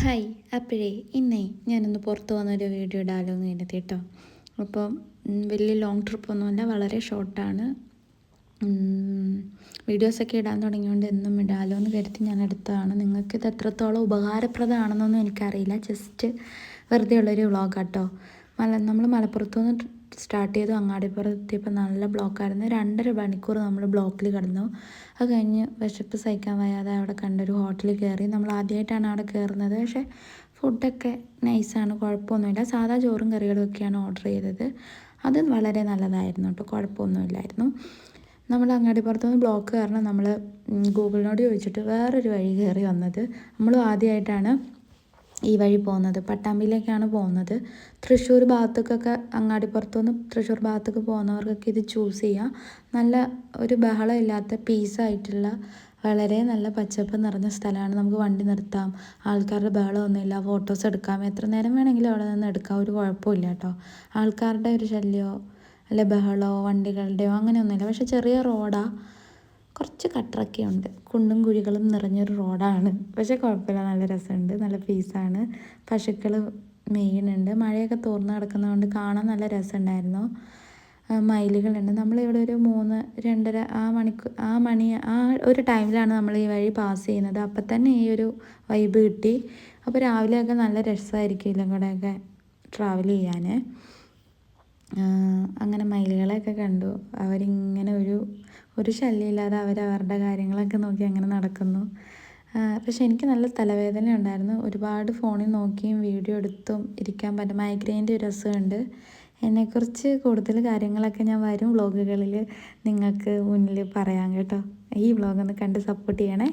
Hi. അപ്പോഴേ ഇന്നേ ഞാനൊന്ന് പുറത്ത് വന്നൊരു വീഡിയോ ഇടാമല്ലോ എന്ന് കരുതി കേട്ടോ. അപ്പം വലിയ ലോങ് ട്രിപ്പൊന്നുമല്ല, വളരെ ഷോർട്ടാണ്. വീഡിയോസൊക്കെ ഇടാൻ തുടങ്ങിയതുകൊണ്ട് എന്നും ഇടാമല്ലോ എന്ന് കരുതി ഞാൻ എടുത്തതാണ്. നിങ്ങൾക്കിത് എത്രത്തോളം ഉപകാരപ്രദമാണെന്നൊന്നും എനിക്കറിയില്ല. ജസ്റ്റ് വെറുതെ ഉള്ളൊരു വ്ളോഗാട്ടോ. നമ്മൾ മലപ്പുറത്തുനിന്ന് സ്റ്റാർട്ട് ചെയ്തു. അങ്ങാടിപ്പുറത്ത് എത്തിയപ്പോൾ നല്ല ബ്ലോക്കായിരുന്നു. 2.5 മണിക്കൂർ നമ്മൾ ബ്ലോക്കിൽ കിടന്നു. അത് കഴിഞ്ഞ് വിശപ്പ് സഹിക്കാൻ വയ്യാതെ അവിടെ കണ്ടൊരു ഹോട്ടലിൽ കയറി. നമ്മൾ ആദ്യമായിട്ടാണ് അവിടെ കയറുന്നത്. പക്ഷേ ഫുഡൊക്കെ നൈസാണ്, കുഴപ്പമൊന്നുമില്ല. സാധാ ചോറും കറികളും ഒക്കെയാണ് ഓർഡർ ചെയ്തത്. അത് വളരെ നല്ലതായിരുന്നു കേട്ടോ, കുഴപ്പമൊന്നുമില്ലായിരുന്നു. നമ്മൾ അങ്ങാടിപ്പുറത്തുനിന്ന് ബ്ലോക്ക് കാരണം നമ്മൾ ഗൂഗിളിനോട് ചോദിച്ചിട്ട് വേറൊരു വഴി കയറി വന്നത്. നമ്മളും ആദ്യമായിട്ടാണ് ഈ വഴി പോകുന്നത്. പട്ടാമ്പിയിലേക്കാണ് പോകുന്നത്. തൃശ്ശൂർ ഭാഗത്തേക്കൊക്കെ, അങ്ങാടിപ്പുറത്തുനിന്ന് തൃശ്ശൂർ ഭാഗത്തേക്ക് പോകുന്നവർക്കൊക്കെ ഇത് ചൂസ് ചെയ്യാം. നല്ല ഒരു ബഹളം ഇല്ലാത്ത പീസായിട്ടുള്ള വളരെ നല്ല പച്ചപ്പ് നിറഞ്ഞ സ്ഥലമാണ്. നമുക്ക് വണ്ടി നിർത്താം, ആൾക്കാരുടെ ബഹളമൊന്നുമില്ല, ഫോട്ടോസ് എടുക്കാം, എത്ര നേരം വേണമെങ്കിലും അവിടെ നിന്ന് എടുക്കാം, ഒരു കുഴപ്പമില്ല കേട്ടോ. ആൾക്കാരുടെ ഒരു ശല്യമോ അല്ലെ ബഹളമോ വണ്ടികളുടെയോ അങ്ങനെയൊന്നുമില്ല. പക്ഷെ ചെറിയ റോഡാണ്, കുറച്ച് കട്ടറൊക്കെ ഉണ്ട്, കുണ്ടും കുഴികളും നിറഞ്ഞൊരു റോഡാണ്. പക്ഷേ കുഴപ്പമില്ല, നല്ല രസമുണ്ട്, നല്ല പീസാണ്. പശുക്കൾ മെയ്യുന്നുണ്ട്. മഴയൊക്കെ തോർന്ന് കിടക്കുന്നതുകൊണ്ട് കാണാൻ നല്ല രസമുണ്ടായിരുന്നു. മയിലുകളുണ്ട്. നമ്മളിവിടെ ഒരു 3, 2.5 ആ ഒരു ടൈമിലാണ് നമ്മൾ ഈ വഴി പാസ് ചെയ്യുന്നത്. അപ്പം തന്നെ ഈ ഒരു വൈബ് കിട്ടി. അപ്പോൾ രാവിലെയൊക്കെ നല്ല രസമായിരിക്കും എല്ലാം കൂടെയൊക്കെ ട്രാവൽ ചെയ്യാൻ. അങ്ങനെ മയിലുകളെയൊക്കെ കണ്ടു. അവരിങ്ങനെ ഒരു ശല്യമില്ലാതെ അവരവരുടെ കാര്യങ്ങളൊക്കെ നോക്കി അങ്ങനെ നടക്കുന്നു. പക്ഷെ എനിക്ക് നല്ല തലവേദന ഉണ്ടായിരുന്നു. ഒരുപാട് ഫോണിൽ നോക്കിയും വീഡിയോ എടുത്തും ഇരിക്കാൻ പറ്റും. മൈഗ്രെയിൻ്റെ ഒരു അസുഖമുണ്ട്. എന്നെക്കുറിച്ച് കൂടുതൽ കാര്യങ്ങളൊക്കെ ഞാൻ വരും വ്ളോഗുകളിൽ നിങ്ങൾക്ക് മുന്നിൽ പറയാം കേട്ടോ. ഈ വ്ളോഗൊന്ന് കണ്ട് സപ്പോർട്ട് ചെയ്യണേ.